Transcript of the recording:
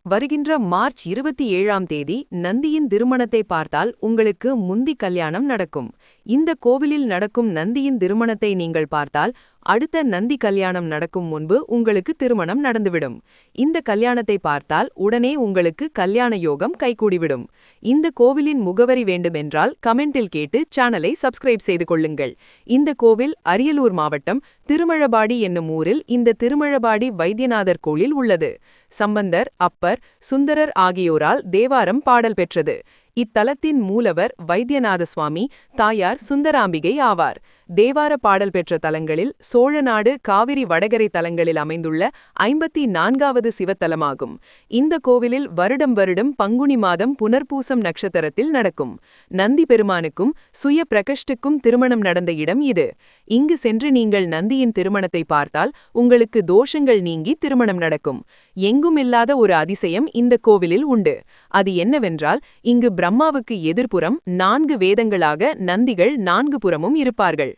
வருகின்ற மார்ச் 27ஆம் தேதி நந்தியின் திருமணத்தை பார்த்தால் உங்களுக்கு முந்தி கல்யாணம் நடக்கும். இந்த கோவிலில் நடக்கும் நந்தியின் திருமணத்தை நீங்கள் பார்த்தால் அடுத்த நந்தி கல்யாணம் நடக்கும் முன்பு உங்களுக்கு திருமணம் நடந்துவிடும். இந்த கல்யாணத்தை பார்த்தால் உடனே உங்களுக்கு கல்யாண யோகம் கைகூடிவிடும். இந்த கோவிலின் முகவரி வேண்டுமென்றால் கமெண்டில் கேட்டு சேனலை சப்ஸ்கிரைப் செய்து கொள்ளுங்கள். இந்த கோவில் அரியலூர் மாவட்டம் திருமழபாடி என்னும் ஊரில் இந்த திருமழபாடி வைத்தியநாதர் கோயில் உள்ளது. சம்பந்தர், அப்பர், சுந்தரர் ஆகியோரால் தேவாரம் பாடல் பெற்றது. இத்தலத்தின் மூலவர் வைத்தியநாத சுவாமி, தாயார் சுந்தராம்பிகை ஆவார். தேவார பாடல் பெற்ற தலங்களில் சோழநாடு காவிரி வடகரை தலங்களில் அமைந்துள்ள 54வது சிவத்தலமாகும். இந்த கோவிலில் வருடம் வருடம் பங்குனி மாதம் புனர்பூசம் நட்சத்திரத்தில் நடக்கும். நந்தி பெருமானுக்கும் சுய பிரகஷ்டுக்கும் திருமணம் நடந்த இடம் இது. இங்கு சென்று நீங்கள் நந்தியின் திருமணத்தை பார்த்தால் உங்களுக்கு தோஷங்கள் நீங்கி திருமணம் நடக்கும். எங்குமில்லாத ஒரு அதிசயம் இந்த கோவிலில் உண்டு. அது என்னவென்றால், இங்கு பிரம்மாவுக்கு எதிர்ப்புறம் 4 வேதங்களாக நந்திகள் 4 புறமும் இருப்பார்கள்.